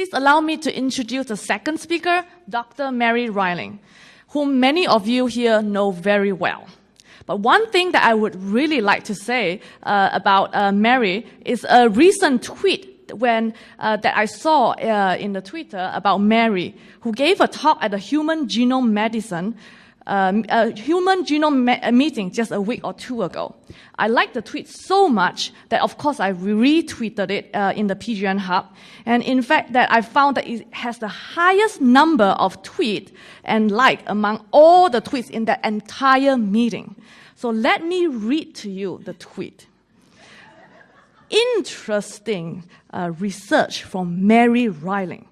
please allow me to introduce the second speaker, Dr. Mary Relling, whom many of you here know very well. But one thing that I would really like to say about Mary is a recent tweet that I saw in the Twitter about Mary, who gave a talk at the Human Genome Medicine Human Genome meeting just a week or two ago. I liked the tweet so much that, of course, I retweeted it in the PGRN Hub. And in fact, that I found that it has the highest number of tweets and like among all the tweets in that entire meeting. So let me read to you the tweet. Interesting research from Mary Relling.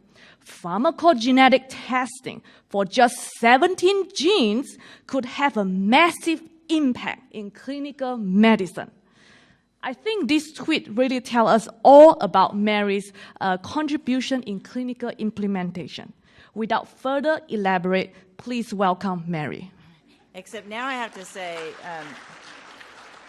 Pharmacogenetic testing for just 17 genes could have a massive impact in clinical medicine. I think this tweet really tells us all about Mary's contribution in clinical implementation. Without further elaborate, please welcome Mary. Except now I have to say,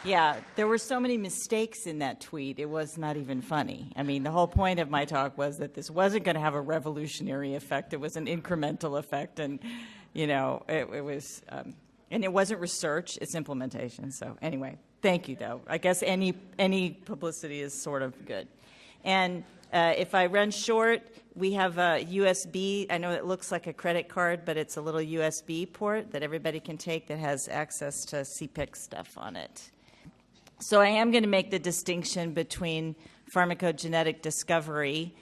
yeah, there were so many mistakes in that tweet, it was not even funny. I mean, the whole point of my talk was that this wasn't going to have a revolutionary effect. It was an incremental effect, and, you know, it was, and it wasn't research, it's implementation. So anyway, thank you, though. I guess any publicity is sort of good. And if I run short, we have a USB. I know it looks like a credit card, but it's a little USB port that everybody can take that has access to CPIC stuff on it. So I am going to make the distinction between pharmacogenetic discovery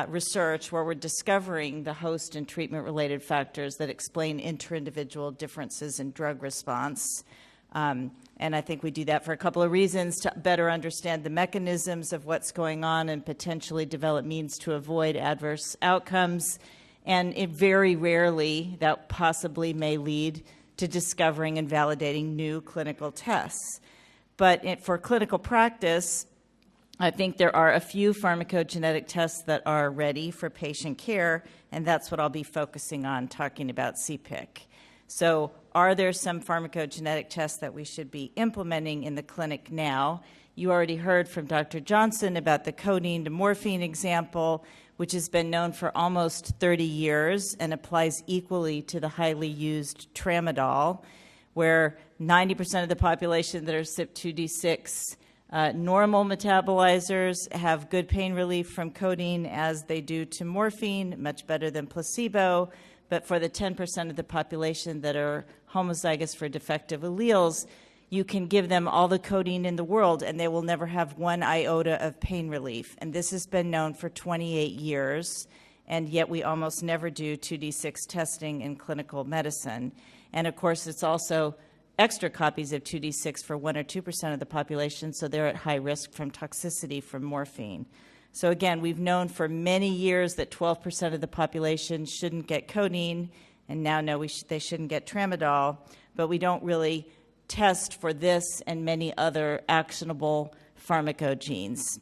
research, where we're discovering the host and treatment-related factors that explain inter-individual differences in drug response. And I think we do that for a couple of reasons: to better understand the mechanisms of what's going on and potentially develop means to avoid adverse outcomes. And it very rarely that possibly may lead to discovering and validating new clinical tests. But for clinical practice, I think there are a few pharmacogenetic tests that are ready for patient care, and that's what I'll be focusing on talking about CPIC. So are there some pharmacogenetic tests that we should be implementing in the clinic now? You already heard from Dr. Johnson about the codeine to morphine example, which has been known for almost 30 years and applies equally to the highly used tramadol, where 90% of the population that are CYP2D6 normal metabolizers have good pain relief from codeine as they do to morphine, much better than placebo. But for the 10% of the population that are homozygous for defective alleles, you can give them all the codeine in the world and they will never have one iota of pain relief. And this has been known for 28 years, and yet we almost never do 2D6 testing in clinical medicine. And of course, it's also extra copies of 2D6 for 1 or 2% of the population, so they're at high risk from toxicity from morphine. So again, we've known for many years that 12% of the population shouldn't get codeine, and now know they shouldn't get tramadol, but we don't really test for this and many other actionable pharmacogenes.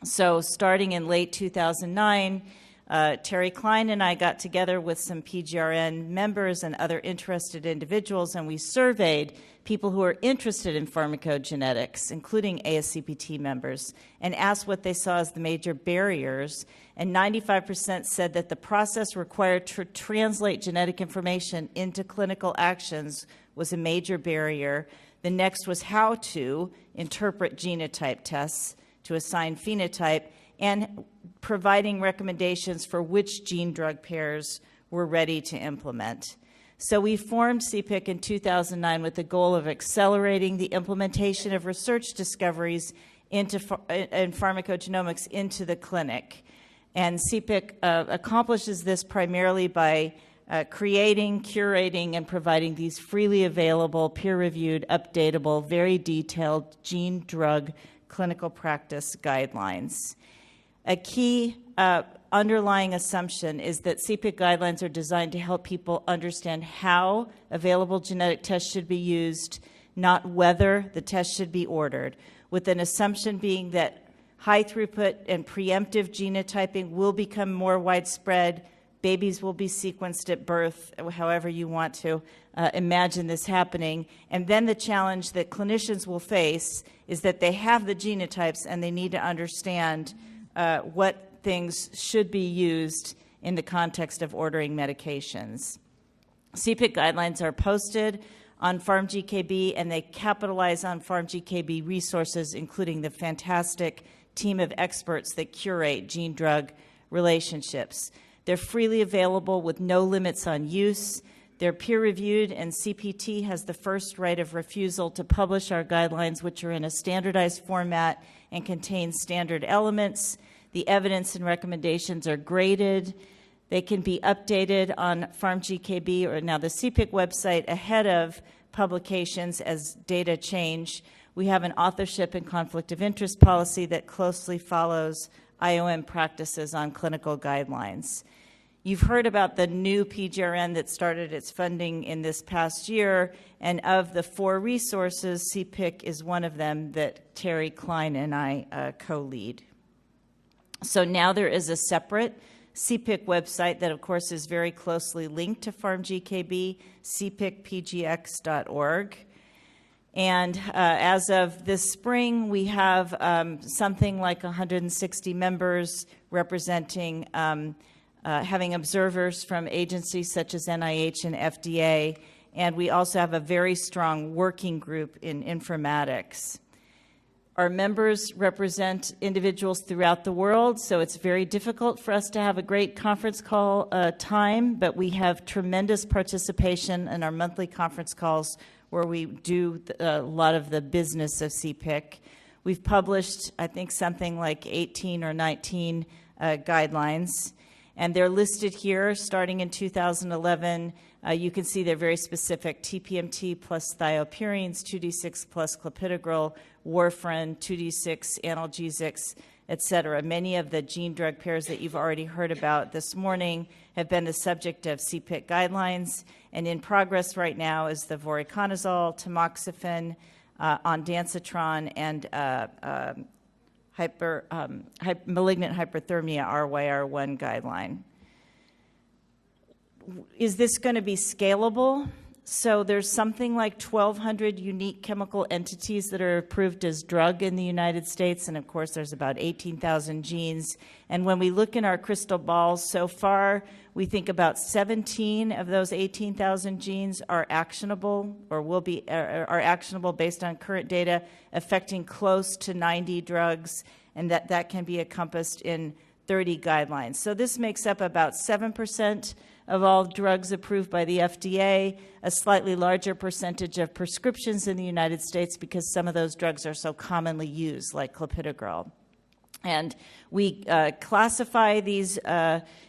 So starting in late 2009, Terry Klein and I got together with some PGRN members and other interested individuals, and we surveyed people who are interested in pharmacogenetics, including ASCPT members, and asked what they saw as the major barriers. And 95% said that the process required to translate genetic information into clinical actions was a major barrier. The next was how to interpret genotype tests to assign phenotype, and providing recommendations for which gene-drug pairs we're ready to implement. So we formed CPIC in 2009 with the goal of accelerating the implementation of research discoveries in pharmacogenomics into the clinic. And CPIC accomplishes this primarily by creating, curating, and providing these freely available, peer-reviewed, updatable, very detailed gene-drug clinical practice guidelines. A key underlying assumption is that CPIC guidelines are designed to help people understand how available genetic tests should be used, not whether the test should be ordered, with an assumption being that high throughput and preemptive genotyping will become more widespread. Babies will be sequenced at birth, however you want to imagine this happening. And then the challenge that clinicians will face is that they have the genotypes and they need to understand what things should be used in the context of ordering medications. CPIC guidelines are posted on Pharm.GKB, and they capitalize on Pharm.GKB resources, including the fantastic team of experts that curate gene-drug relationships. They're freely available with no limits on use. They're peer-reviewed, and CPT has the first right of refusal to publish our guidelines, which are in a standardized format and contain standard elements. The evidence and recommendations are graded. They can be updated on Pharm.GKB or now the CPIC website ahead of publications as data change. We have an authorship and conflict of interest policy that closely follows IOM practices on clinical guidelines. You've heard about the new PGRN that started its funding in this past year, and of the 4 resources, CPIC is one of them that Terry Klein and I co-lead. So now there is a separate CPIC website that, of course, is very closely linked to Pharm.GKB, cpicpgx.org. And as of this spring, we have something like 160 members representing having observers from agencies such as NIH and FDA, and we also have a very strong working group in informatics. Our members represent individuals throughout the world, so it's very difficult for us to have a great conference call time, but we have tremendous participation in our monthly conference calls where we do a lot of the business of CPIC. We've published, I think, something like 18 or 19 guidelines, and they're listed here starting in 2011. You can see they're very specific: TPMT plus thiopurines, 2D6 plus clopidogrel, warfarin, 2D6 analgesics, et cetera. Many of the gene-drug pairs that you've already heard about this morning have been the subject of CPIC guidelines, and in progress right now is the voriconazole, tamoxifen, ondansetron, and malignant hyperthermia RYR1 guideline. Is this going to be scalable? So there's something like 1,200 unique chemical entities that are approved as drug in the United States, and of course there's about 18,000 genes. And when we look in our crystal balls so far, we think about 17 of those 18,000 genes are actionable or are actionable based on current data, affecting close to 90 drugs, and that can be encompassed in 30 guidelines. So this makes up about 7% of all drugs approved by the FDA, a slightly larger percentage of prescriptions in the United States because some of those drugs are so commonly used, like clopidogrel. And we classify these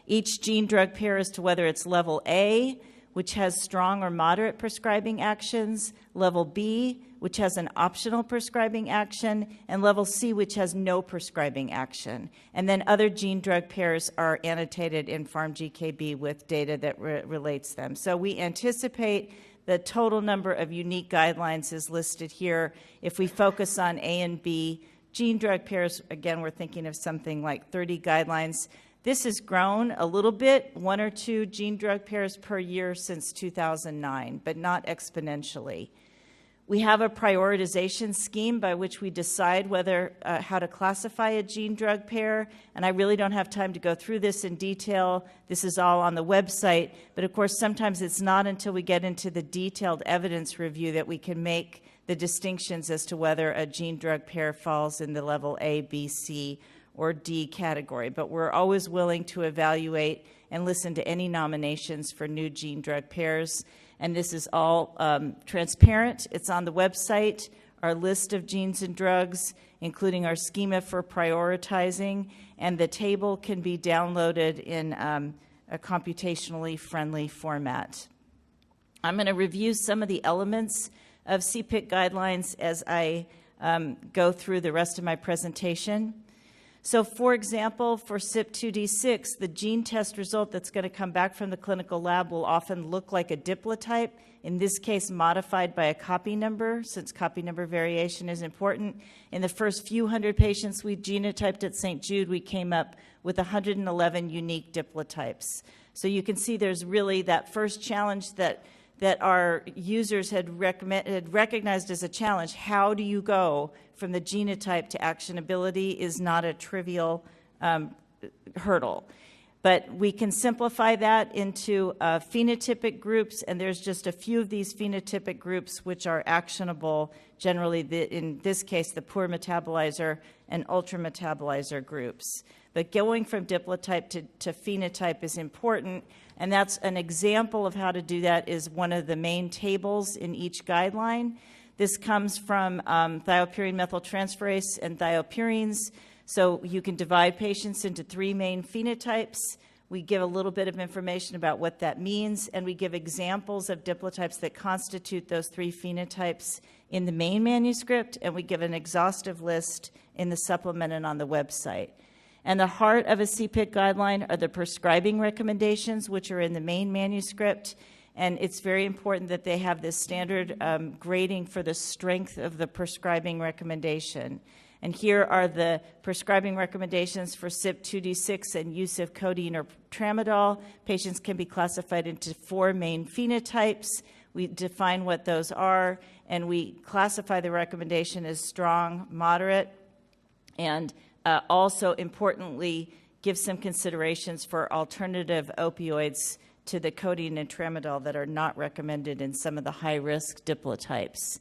each gene drug pair as to whether it's level A, which has strong or moderate prescribing actions, level B, which has an optional prescribing action, and level C, which has no prescribing action. And then other gene drug pairs are annotated in Pharm.GKB with data that relates them. So we anticipate the total number of unique guidelines is listed here. If we focus on A and B gene drug pairs, again, we're thinking of something like 30 guidelines. This has grown a little bit, 1 or 2 gene drug pairs per year since 2009, but not exponentially. We have a prioritization scheme by which we decide whether how to classify a gene drug pair, and I really don't have time to go through this in detail. This is all on the website, but of course sometimes it's not until we get into the detailed evidence review that we can make the distinctions as to whether a gene drug pair falls in the level A, B, C, or D category. But we're always willing to evaluate and listen to any nominations for new gene drug pairs. And this is all transparent. It's on the website, our list of genes and drugs, including our schema for prioritizing, and the table can be downloaded in a computationally friendly format. I'm going to review some of the elements of CPIC guidelines as I go through the rest of my presentation. So, for example, for CYP2D6, the gene test result that's going to come back from the clinical lab will often look like a diplotype, in this case modified by a copy number, since copy number variation is important. In the first few hundred patients we genotyped at St. Jude, we came up with 111 unique diplotypes. So you can see there's really that first challenge that our users had recognized as a challenge. How do you go from the genotype to actionability is not a trivial hurdle. But we can simplify that into phenotypic groups, and there's just a few of these phenotypic groups which are actionable, generally in this case the poor metabolizer and ultra metabolizer groups. But going from diplotype to phenotype is important, and that's an example of how to do that is one of the main tables in each guideline. This comes from thiopurine methyltransferase and thiopurines. So you can divide patients into 3 main phenotypes. We give a little bit of information about what that means, and we give examples of diplotypes that constitute those 3 phenotypes in the main manuscript, and we give an exhaustive list in the supplement and on the website. And the heart of a CPIC guideline are the prescribing recommendations, which are in the main manuscript, and it's very important that they have this standard grading for the strength of the prescribing recommendation. And here are the prescribing recommendations for CYP2D6 and use of codeine or tramadol. Patients can be classified into 4 main phenotypes. We define what those are, and we classify the recommendation as strong, moderate, and also importantly give some considerations for alternative opioids to the codeine and tramadol that are not recommended in some of the high-risk diplotypes.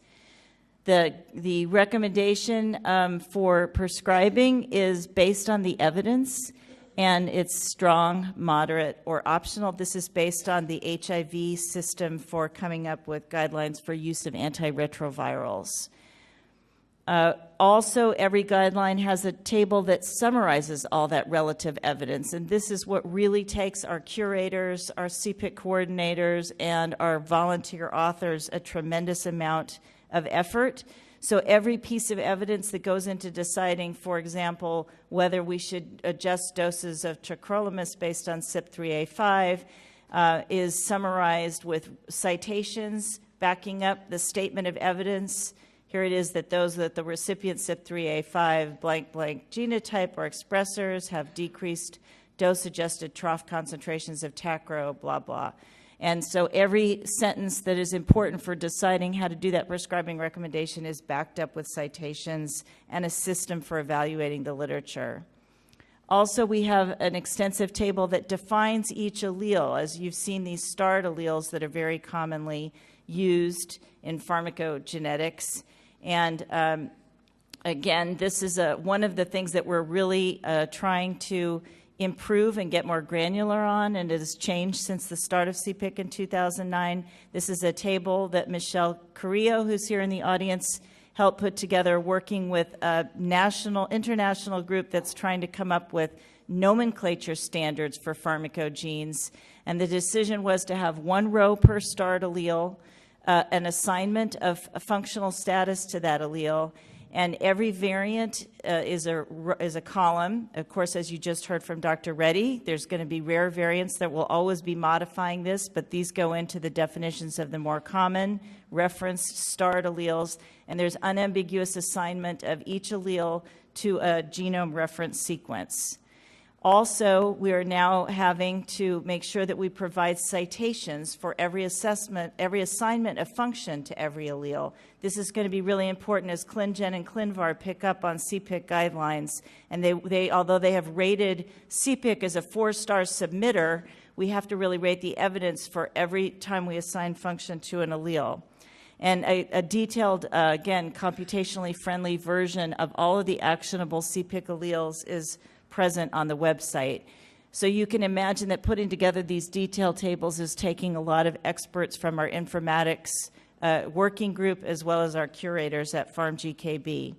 The recommendation for prescribing is based on the evidence, and it's strong, moderate, or optional. This is based on the HIV system for coming up with guidelines for use of antiretrovirals. Also, every guideline has a table that summarizes all that relative evidence, and this is what really takes our curators, our CPIC coordinators, and our volunteer authors a tremendous amount of effort. So every piece of evidence that goes into deciding, for example, whether we should adjust doses of tacrolimus based on CYP3A5 is summarized with citations backing up the statement of evidence. Here it is that those that the recipient CYP3A5 blank blank genotype or expressors have decreased dose-adjusted trough concentrations of tacro, blah, blah. And so every sentence that is important for deciding how to do that prescribing recommendation is backed up with citations and a system for evaluating the literature. Also, we have an extensive table that defines each allele. As you've seen, these starred alleles that are very commonly used in pharmacogenetics. And again, this is one of the things that we're really trying to improve and get more granular on, and it has changed since the start of CPIC in 2009. This is a table that Michelle Carrillo, who's here in the audience, helped put together working with a international group that's trying to come up with nomenclature standards for pharmacogenes. And the decision was to have 1 row per starred allele, an assignment of a functional status to that allele, and every variant is a column. Of course, as you just heard from Dr. Reddy, there's going to be rare variants that will always be modifying this, but these go into the definitions of the more common referenced starred alleles, and there's unambiguous assignment of each allele to a genome reference sequence. Also, we are now having to make sure that we provide citations for every assessment, every assignment of function to every allele. This is going to be really important as ClinGen and ClinVar pick up on CPIC guidelines. And they although they have rated CPIC as a 4-star submitter, we have to really rate the evidence for every time we assign function to an allele. And a detailed, again, computationally friendly version of all of the actionable CPIC alleles is present on the website. So you can imagine that putting together these detail tables is taking a lot of experts from our informatics working group as well as our curators at Pharm.GKB.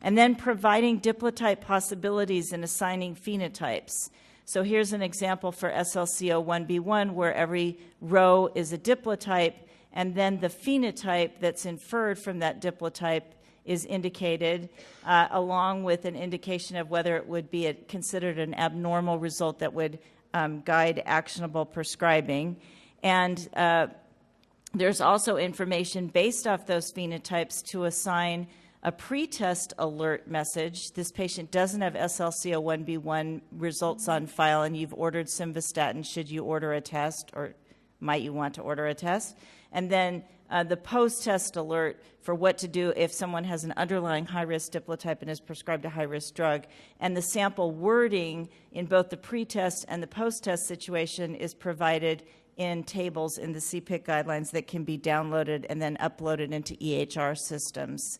And then providing diplotype possibilities and assigning phenotypes. So here's an example for SLCO1B1 where every row is a diplotype, and then the phenotype that's inferred from that diplotype is indicated, along with an indication of whether it would be considered an abnormal result that would guide actionable prescribing. And there's also information based off those phenotypes to assign a pretest alert message. This patient doesn't have SLCO1B1 results on file, and you've ordered simvastatin. Should you order a test, or might you want to order a test? And then the post-test alert for what to do if someone has an underlying high-risk diplotype and is prescribed a high-risk drug. And the sample wording in both the pre-test and the post-test situation is provided in tables in the CPIC guidelines that can be downloaded and then uploaded into EHR systems.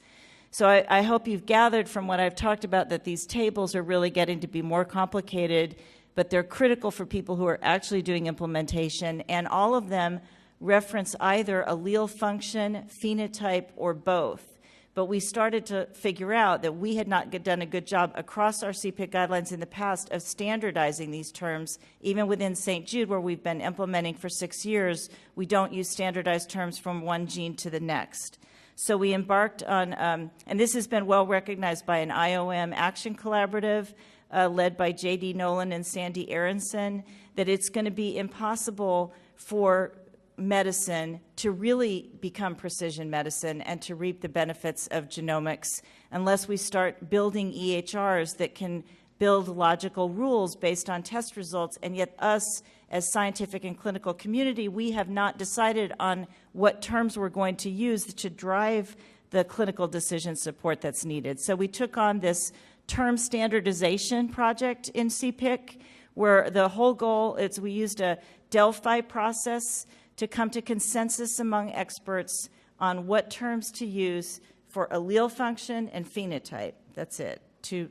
So I hope you've gathered from what I've talked about that these tables are really getting to be more complicated, but they're critical for people who are actually doing implementation, and all of them reference either allele function, phenotype, or both. But we started to figure out that we had not done a good job across our CPIC guidelines in the past of standardizing these terms. Even within St. Jude, where we've been implementing for 6 years, we don't use standardized terms from one gene to the next. So we embarked on, and this has been well recognized by an IOM action collaborative led by J.D. Nolan and Sandy Aronson, that it's going to be impossible for medicine to really become precision medicine and to reap the benefits of genomics unless we start building EHRs that can build logical rules based on test results. And yet us, as scientific and clinical community, we have not decided on what terms we're going to use to drive the clinical decision support that's needed. So we took on this term standardization project in CPIC, where the whole goal is we used a Delphi process to come to consensus among experts on what terms to use for allele function and phenotype. That's it, two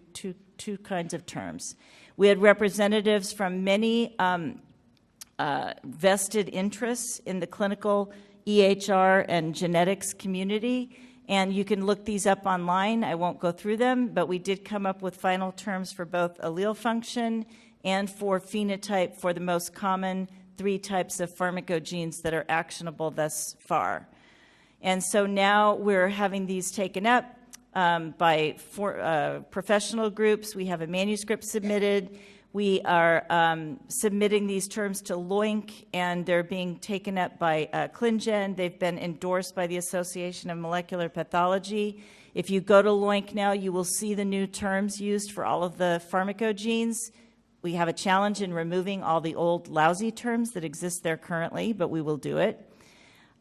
kinds of terms. We had representatives from many vested interests in the clinical EHR and genetics community, and you can look these up online. I won't go through them, but we did come up with final terms for both allele function and for phenotype for the most common 3 types of pharmacogenes that are actionable thus far. And so now we're having these taken up by professional groups. We have a manuscript submitted. We are submitting these terms to LOINC, and they're being taken up by ClinGen. They've been endorsed by the Association of Molecular Pathology. If you go to LOINC now, you will see the new terms used for all of the pharmacogenes. We have a challenge in removing all the old lousy terms that exist there currently, but we will do it.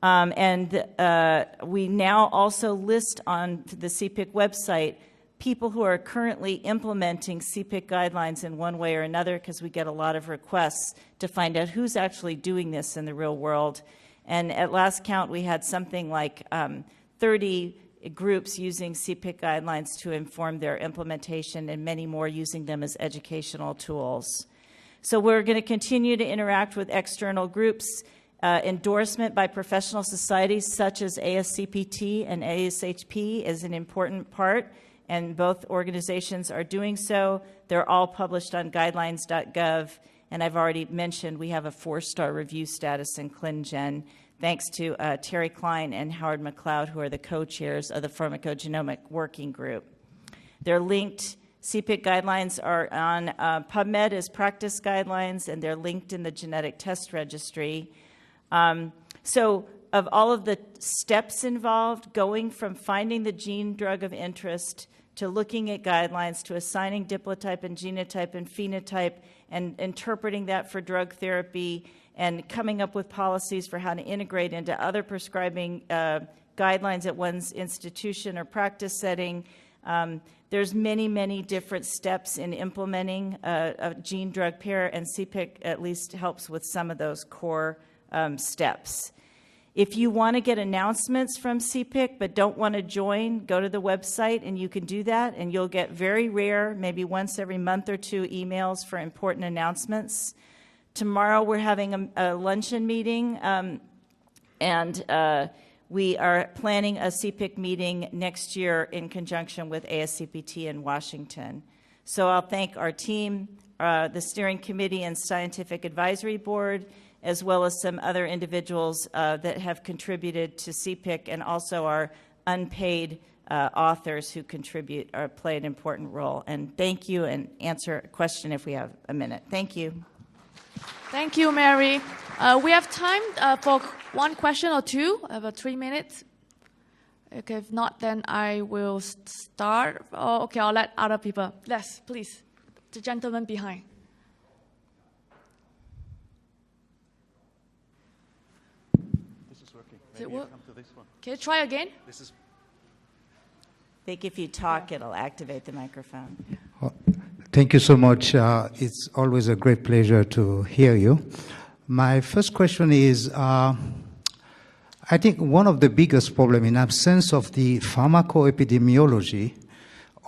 We now also list on the CPIC website people who are currently implementing CPIC guidelines in one way or another, because we get a lot of requests to find out who's actually doing this in the real world. And at last count, we had something like 30 groups using CPIC guidelines to inform their implementation, and many more using them as educational tools. So we're going to continue to interact with external groups. Endorsement by professional societies such as ASCPT and ASHP is an important part, and both organizations are doing so. They're all published on guidelines.gov, and I've already mentioned we have a 4-star review status in ClinGen, thanks to Terry Klein and Howard McLeod, who are the co-chairs of the Pharmacogenomic Working Group. They're linked. CPIC guidelines are on PubMed as practice guidelines, and they're linked in the genetic test registry. So of all of the steps involved, going from finding the gene drug of interest to looking at guidelines to assigning diplotype and genotype and phenotype and interpreting that for drug therapy and coming up with policies for how to integrate into other prescribing guidelines at one's institution or practice setting. There's many, many different steps in implementing a gene drug pair, and CPIC at least helps with some of those core steps. If you want to get announcements from CPIC but don't want to join, go to the website and you can do that, and you'll get very rare, maybe once every month or two, emails for important announcements. Tomorrow we're having a luncheon meeting, and we are planning a CPIC meeting next year in conjunction with ASCPT in Washington. So I'll thank our team, the steering committee and scientific advisory board, as well as some other individuals that have contributed to CPIC, and also our unpaid authors who contribute or play an important role. And thank you, and answer a question if we have a minute. Thank you. Thank you, Mary. We have time for one question or two, about 3 minutes. Okay, if not, then I will start. Oh, okay, I'll let other people. Yes, please. The gentleman behind. This is working. Does it Maybe you work? come to this one. Can you try again? This is I think if you talk, it'll activate the microphone. Thank you so much. It's always a great pleasure to hear you. My first question is, I think one of the biggest problems in absence of the pharmacoepidemiology,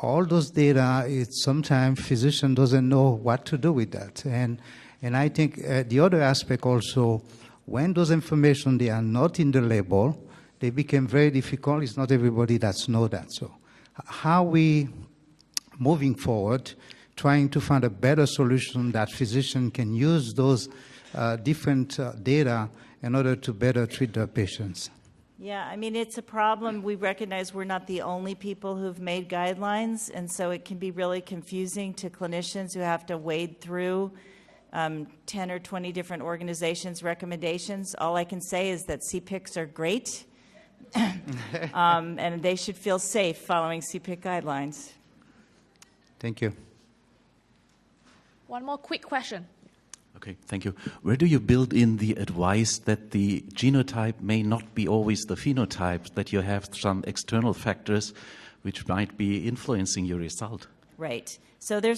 all those data, it's sometimes physician doesn't know what to do with that. And I think the other aspect also, when those information, they are not in the label, they become very difficult. It's not everybody that's know that. So how we moving forward, trying to find a better solution that physician can use those different data in order to better treat their patients. Yeah, I mean, it's a problem. We recognize we're not the only people who've made guidelines, and so it can be really confusing to clinicians who have to wade through 10 or 20 different organizations' recommendations. All I can say is that CPICs are great, and they should feel safe following CPIC guidelines. Thank you. One more quick question. okay. Thank you. Where do you build in the advice that the genotype may not be always the phenotype, that you have some external factors which might be influencing your result? Right. So there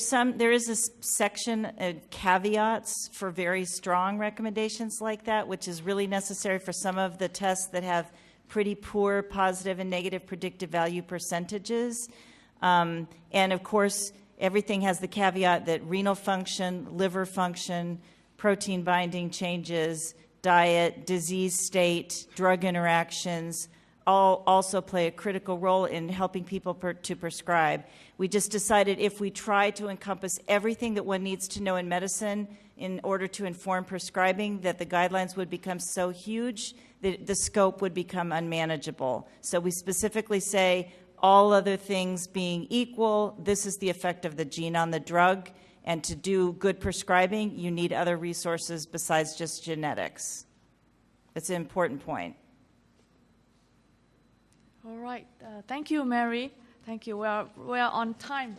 is a section, caveats for very strong recommendations like that, which is really necessary for some of the tests that have pretty poor positive and negative predictive value percentages. And of course, everything has the caveat that renal function, liver function, protein binding changes, diet, disease state, drug interactions, all also play a critical role in helping people to prescribe. We just decided if we try to encompass everything that one needs to know in medicine in order to inform prescribing, that the guidelines would become so huge that the scope would become unmanageable. So we specifically say, all other things being equal, this is the effect of the gene on the drug, and to do good prescribing, you need other resources besides just genetics. It's an important point. All right. Thank you, Mary. Thank you. We are on time.